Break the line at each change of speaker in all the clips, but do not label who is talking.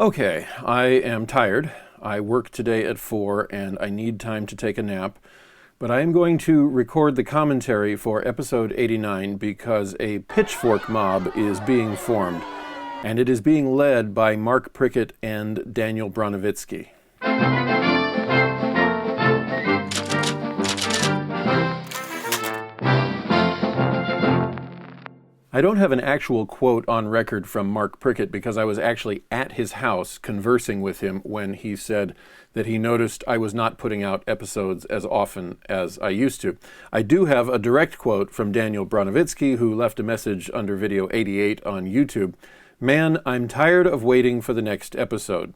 Okay, I am tired. I work today at 4 and I need time to take a nap. But I am going to record the commentary for episode 89 because a pitchfork mob is being formed. And it is being led by Mark Prickett and Daniel Bronovitsky. I don't have an actual quote on record from Mark Prickett because I was actually at his house conversing with him when he said that he noticed I was not putting out episodes as often as I used to. I do have a direct quote from Daniel Bronovitsky, who left a message under video 88 on YouTube. "Man, I'm tired of waiting for the next episode."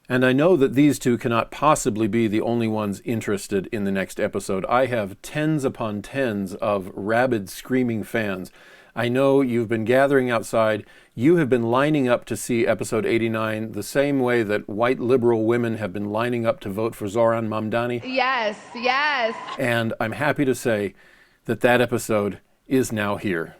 And I know that these two cannot possibly be the only ones interested in the next episode. I have tens upon tens of rabid, screaming fans. I know you've been gathering outside. You have been lining up to see episode 89 the same way that white liberal women have been lining up to vote for Zoran Mamdani.
Yes, yes.
And I'm happy to say that that episode is now here.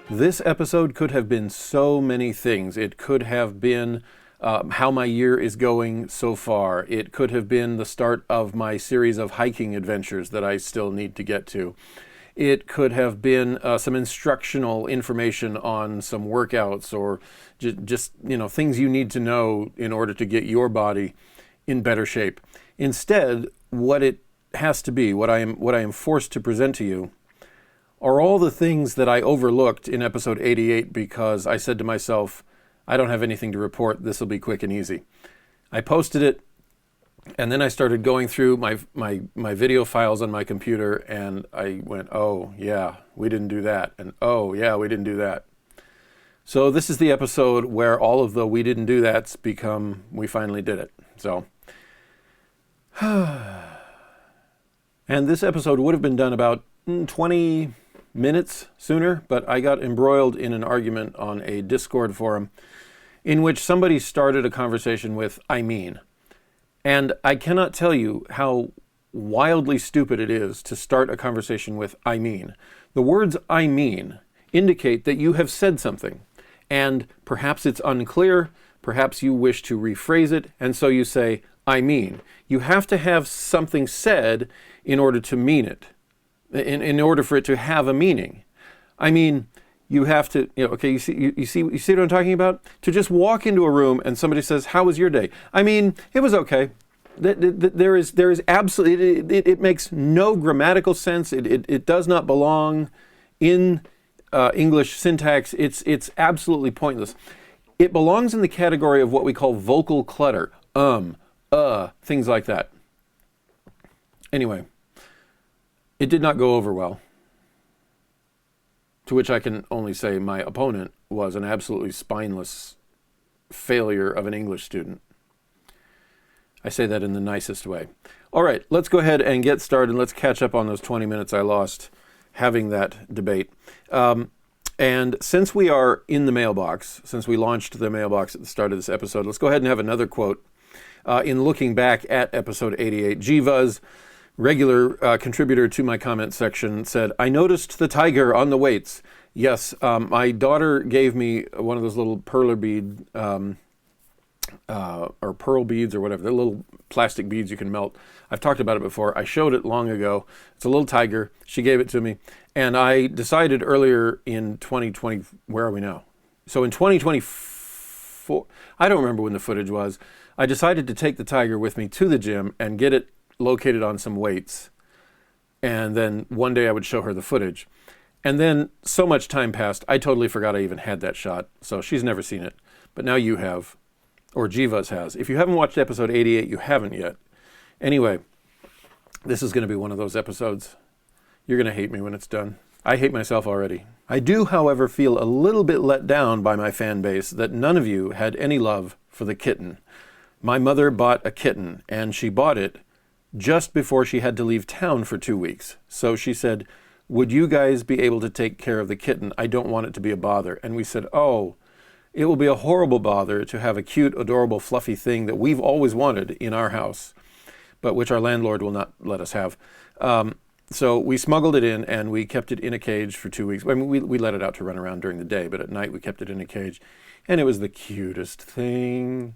This episode could have been so many things. It could have been how my year is going so far. It could have been the start of my series of hiking adventures that I still need to get to. It could have been some instructional information on some workouts or just things you need to know in order to get your body in better shape. Instead, what it has to be, what I am forced to present to you, are all the things that I overlooked in episode 88 because I said to myself, I don't have anything to report, this will be quick and easy. I posted it, and then I started going through my video files on my computer, and I went, oh yeah, we didn't do that, and oh yeah, we didn't do that. So this is the episode where all of the we didn't do that's become we finally did it. So, and this episode would have been done about 20 minutes sooner, but I got embroiled in an argument on a Discord forum in which somebody started a conversation with "I mean." And I cannot tell you how wildly stupid it is to start a conversation with "I mean." The words "I mean" indicate that you have said something, and perhaps it's unclear, perhaps you wish to rephrase it, and so you say "I mean." You have to have something said in order to mean it. In order for it to have a meaning. I mean, you have to, okay, you see what I'm talking about? To just walk into a room and somebody says, "How was your day?" I mean, it was okay. There is absolutely, it makes no grammatical sense. It does not belong in English syntax. It's absolutely pointless. It belongs in the category of what we call vocal clutter. Things like that. Anyway. It did not go over well, to which I can only say my opponent was an absolutely spineless failure of an English student. I say that in the nicest way. All right, let's go ahead and get started. Let's catch up on those 20 minutes I lost having that debate. And since we are in the mailbox, since we launched the mailbox at the start of this episode, let's go ahead and have another quote. In looking back at episode 88, Jivaz, regular contributor to my comment section, said, "I noticed the tiger on the weights." Yes, my daughter gave me one of those little perler bead, or pearl beads or whatever. They're little plastic beads you can melt. I've talked about it before. I showed it long ago. It's a little tiger. She gave it to me. And I decided earlier in 2020, where are we now? So in 2024, I don't remember when the footage was. I decided to take the tiger with me to the gym and get it located on some weights, and then one day I would show her the footage. And then so much time passed, I totally forgot I even had that shot, so she's never seen it. But now you have. or Jivas has. If you haven't watched episode 88, you haven't yet. Anyway, this is going to be one of those episodes. You're going to hate me when it's done. I hate myself already. I do, however, feel a little bit let down by my fan base that none of you had any love for the kitten. My mother bought a kitten, and she bought it just before she had to leave town for 2 weeks. So she said, would you guys be able to take care of the kitten? I don't want it to be a bother. And we said, oh, it will be a horrible bother to have a cute, adorable, fluffy thing that we've always wanted in our house, but which our landlord will not let us have. So we smuggled it in, and we kept it in a cage for 2 weeks. I mean, we let it out to run around during the day, but at night we kept it in a cage, and it was the cutest thing.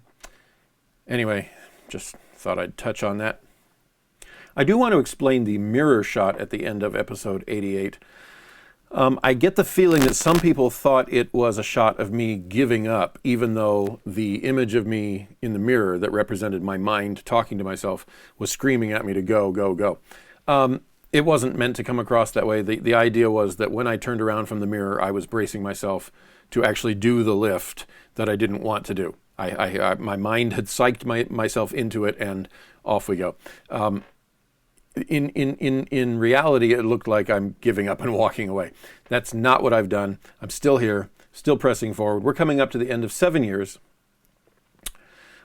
Anyway, just thought I'd touch on that. I do want to explain the mirror shot at the end of episode 88. I get the feeling that some people thought it was a shot of me giving up, even though the image of me in the mirror that represented my mind talking to myself was screaming at me to go, go, go. It wasn't meant to come across that way. The idea was that when I turned around from the mirror, I was bracing myself to actually do the lift that I didn't want to do. My mind had psyched myself into it, and off we go. In reality, it looked like I'm giving up and walking away. That's not what I've done. I'm still here, still pressing forward. We're coming up to the end of 7 years.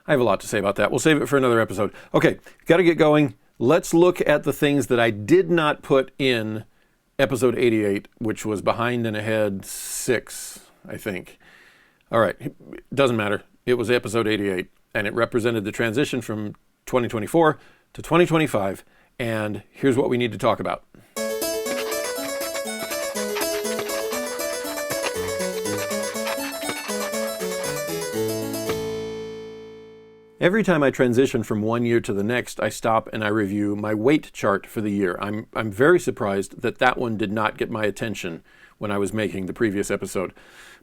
I have a lot to say about that. We'll save it for another episode. Okay, got to get going. Let's look at the things that I did not put in episode 88, which was behind and ahead 6, I think. All right, doesn't matter. It was episode 88, and it represented the transition from 2024 to 2025, and here's what we need to talk about. Every time I transition from one year to the next, I stop and I review my weight chart for the year. I'm very surprised that one did not get my attention when I was making the previous episode.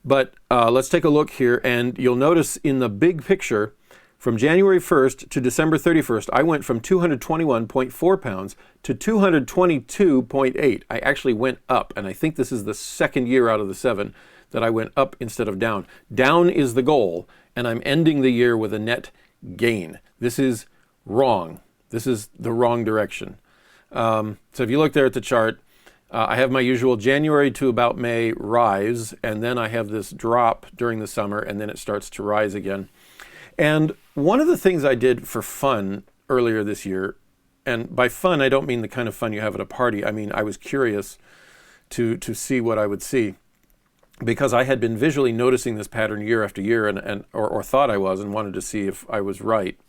But let's take a look here, and you'll notice in the big picture, from January 1st to December 31st, I went from 221.4 pounds to 222.8. I actually went up, and I think this is the second year out of the 7 that I went up instead of down. Down is the goal, and I'm ending the year with a net gain. This is wrong. This is the wrong direction. So if you look there at the chart, I have my usual January to about May rise, and then I have this drop during the summer, and then it starts to rise again. And one of the things I did for fun earlier this year, and by fun I don't mean the kind of fun you have at a party. I mean I was curious to see what I would see, because I had been visually noticing this pattern year after year, or thought I was, and wanted to see if I was right.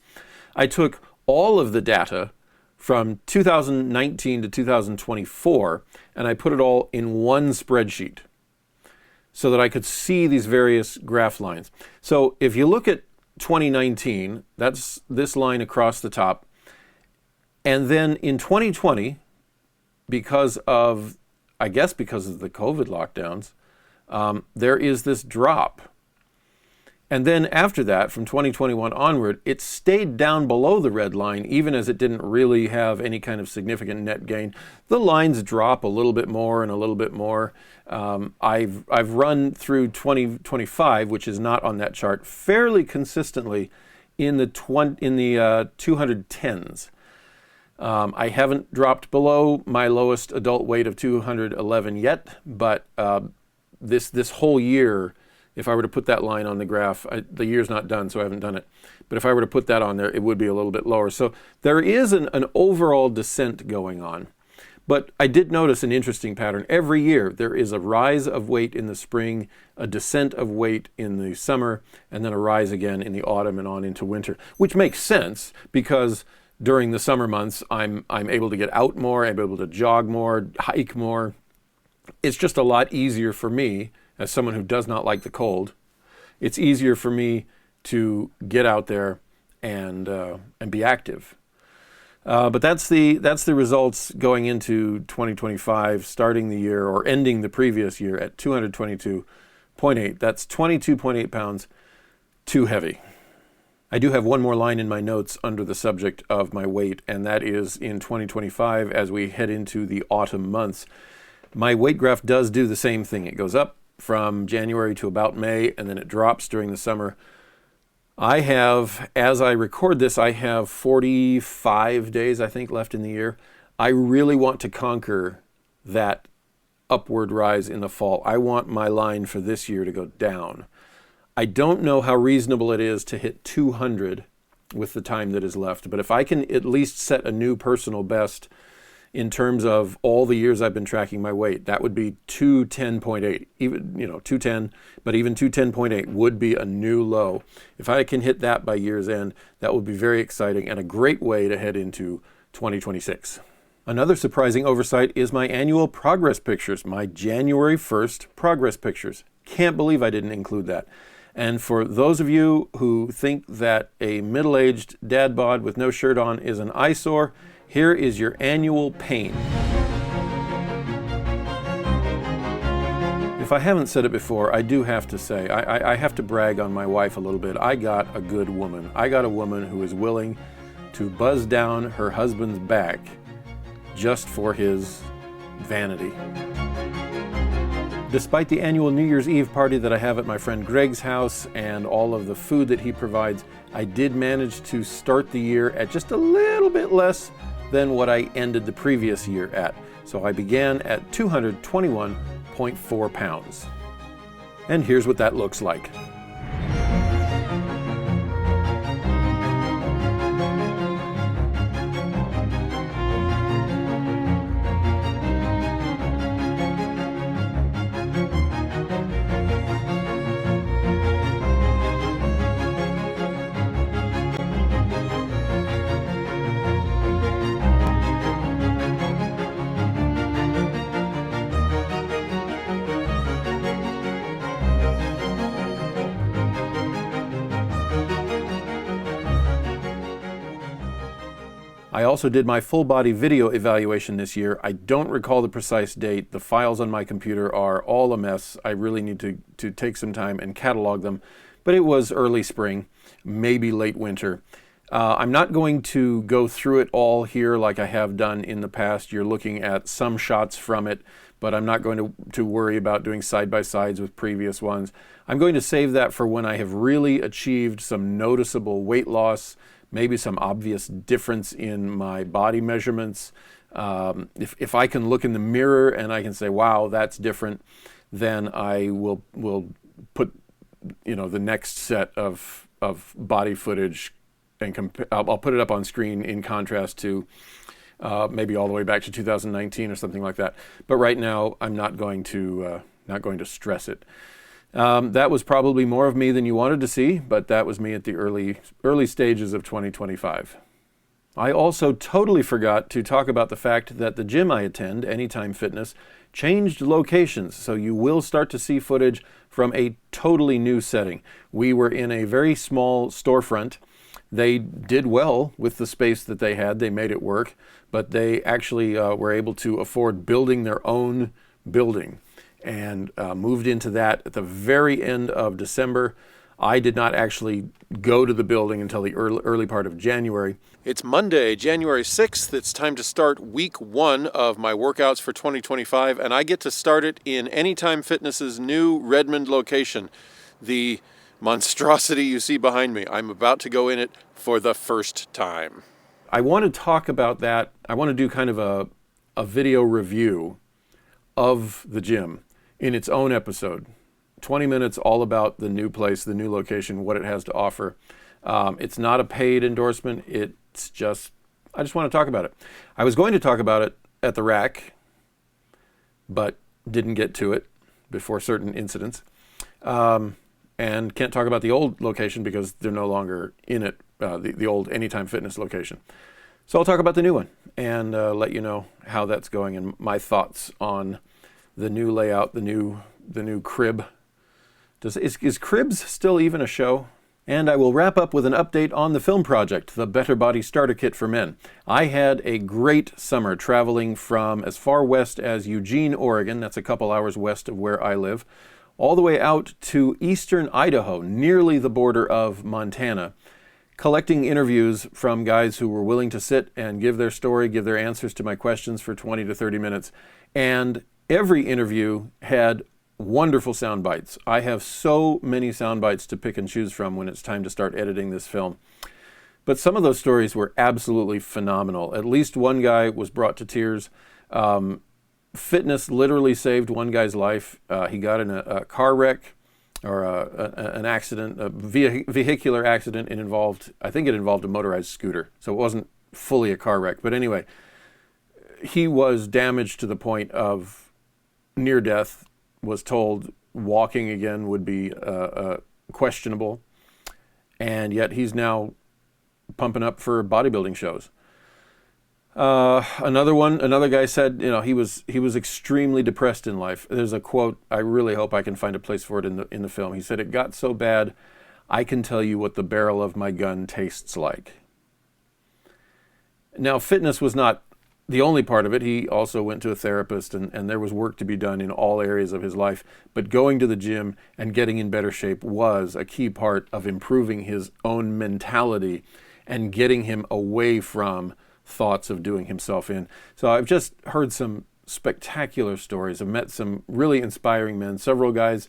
I took all of the data from 2019 to 2024, and I put it all in one spreadsheet so that I could see these various graph lines. So if you look at 2019, that's this line across the top, and then in 2020, because of the COVID lockdowns, there is this drop. And then after that, from 2021 onward, it stayed down below the red line, even as it didn't really have any kind of significant net gain. The lines drop a little bit more and a little bit more. I've run through 2025, which is not on that chart, fairly consistently in the 210s. I haven't dropped below my lowest adult weight of 211 yet, but this whole year, if I were to put that line on the graph, the year's not done, so I haven't done it. But if I were to put that on there, it would be a little bit lower. So there is an overall descent going on. But I did notice an interesting pattern. Every year, there is a rise of weight in the spring, a descent of weight in the summer, and then a rise again in the autumn and on into winter, which makes sense because during the summer months, I'm able to get out more, I'm able to jog more, hike more. It's just a lot easier for me, as someone who does not like the cold. It's easier for me to get out there and be active. But that's the results going into 2025, starting the year or ending the previous year at 222.8. That's 22.8 pounds too heavy. I do have one more line in my notes under the subject of my weight, and that is in 2025 as we head into the autumn months. My weight graph does do the same thing. It goes up from January to about May, and then it drops during the summer. I have, as I record this, I have 45 days, I think, left in the year. I really want to conquer that upward rise in the fall. I want my line for this year to go down. I don't know how reasonable it is to hit 200 with the time that is left, but if I can at least set a new personal best in terms of all the years I've been tracking my weight, that would be 210.8. Even, 210, but even 210.8 would be a new low. If I can hit that by year's end, that would be very exciting and a great way to head into 2026. Another surprising oversight is my annual progress pictures, my January 1st progress pictures. Can't believe I didn't include that. And for those of you who think that a middle-aged dad bod with no shirt on is an eyesore, here is your annual pain. If I haven't said it before, I do have to say, I have to brag on my wife a little bit. I got a good woman. I got a woman who is willing to buzz down her husband's back just for his vanity. Despite the annual New Year's Eve party that I have at my friend Greg's house and all of the food that he provides, I did manage to start the year at just a little bit less than what I ended the previous year at. So I began at 221.4 pounds. And here's what that looks like. I also did my full body video evaluation this year. I don't recall the precise date. The files on my computer are all a mess. I really need to take some time and catalog them. But it was early spring, maybe late winter. I'm not going to go through it all here like I have done in the past. You're looking at some shots from it, but I'm not going to worry about doing side-by-sides with previous ones. I'm going to save that for when I have really achieved some noticeable weight loss, maybe some obvious difference in my body measurements. If I can look in the mirror and I can say, wow, that's different, then I will put the next set of body footage and I'll put it up on screen in contrast to maybe all the way back to 2019 or something like that. But right now, I'm not going to stress it. That was probably more of me than you wanted to see, but that was me at the early stages of 2025. I also totally forgot to talk about the fact that the gym I attend, Anytime Fitness, changed locations, so you will start to see footage from a totally new setting. We were in a very small storefront. They did well with the space that they had. They made it work, but they actually were able to afford building their own building and moved into that at the very end of December. I did not actually go to the building until the early part of January. It's Monday, January 6th. It's time to start week 1 of my workouts for 2025, and I get to start it in Anytime Fitness's new Redmond location, the monstrosity you see behind me. I'm about to go in it for the first time. I want to talk about that. I want to do kind of a video review of the gym in its own episode. 20 minutes all about the new place, the new location, what it has to offer. It's not a paid endorsement. It's just, I just want to talk about it. I was going to talk about it at the rack, but didn't get to it before certain incidents. And can't talk about the old location because they're no longer in it, the old Anytime Fitness location. So I'll talk about the new one and let you know how that's going and my thoughts on the new layout, the new crib. Is Cribs still even a show? And I will wrap up with an update on the film project, the Better Body Starter Kit for Men. I had a great summer traveling from as far west as Eugene, Oregon, that's a couple hours west of where I live, all the way out to eastern Idaho, nearly the border of Montana, collecting interviews from guys who were willing to sit and give their story, give their answers to my questions for 20 to 30 minutes. And every interview had wonderful sound bites. I have so many sound bites to pick and choose from when it's time to start editing this film. But some of those stories were absolutely phenomenal. At least one guy was brought to tears. Fitness literally saved one guy's life. He got in a car wreck or an accident, a vehicular accident. I think it involved a motorized scooter. So it wasn't fully a car wreck. But anyway, he was damaged to the point of near death, was told walking again would be questionable. And yet he's now pumping up for bodybuilding shows. Another guy said, he was extremely depressed in life. There's a quote, I really hope I can find a place for it in the film. He said, "It got so bad, I can tell you what the barrel of my gun tastes like." Now, fitness was not the only part of it. He also went to a therapist, and there was work to be done in all areas of his life. But going to the gym and getting in better shape was a key part of improving his own mentality and getting him away from thoughts of doing himself in. So I've just heard some spectacular stories. I've met some really inspiring men. Several guys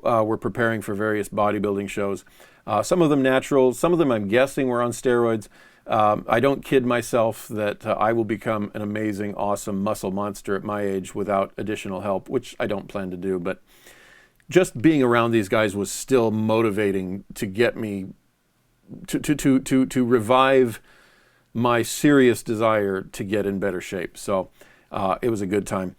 were preparing for various bodybuilding shows. Some of them natural, some of them I'm guessing were on steroids. I don't kid myself that I will become an amazing, awesome muscle monster at my age without additional help, which I don't plan to do. But just being around these guys was still motivating to get me to revive my serious desire to get in better shape. So it was a good time.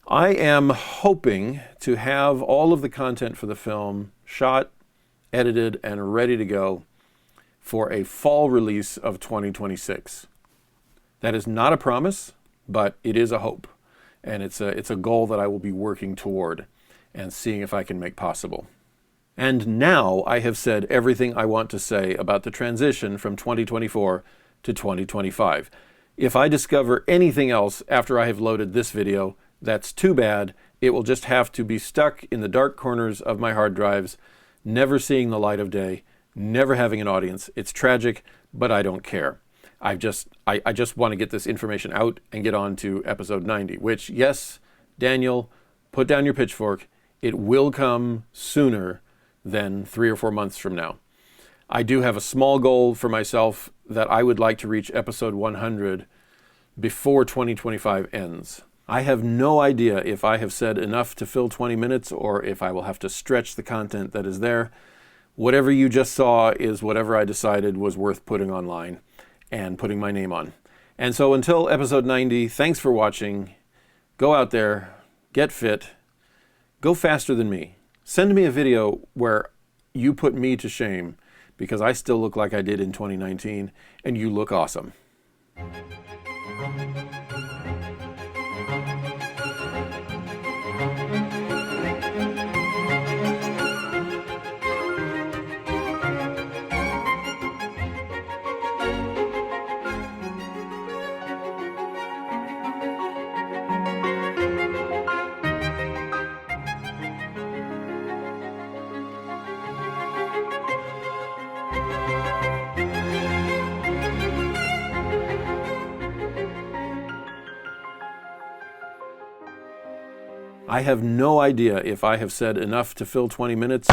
I am hoping to have all of the content for the film shot, edited, and ready to go for a fall release of 2026. That is not a promise, but it is a hope. And it's a goal that I will be working toward and seeing if I can make possible. And now I have said everything I want to say about the transition from 2024 to 2025. If I discover anything else after I have loaded this video, that's too bad. It will just have to be stuck in the dark corners of my hard drives, never seeing the light of day, never having an audience. It's tragic, but I don't care. I just want to get this information out and get on to episode 90, which, yes, Daniel, put down your pitchfork. It will come sooner than 3 or 4 months from now. I do have a small goal for myself that I would like to reach episode 100 before 2025 ends. I have no idea if I have said enough to fill 20 minutes or if I will have to stretch the content that is there. Whatever you just saw is whatever I decided was worth putting online and putting my name on. And so until episode 90, thanks for watching. Go out there, get fit, go faster than me. Send me a video where you put me to shame because I still look like I did in 2019 and you look awesome. I have no idea if I have said enough to fill 20 minutes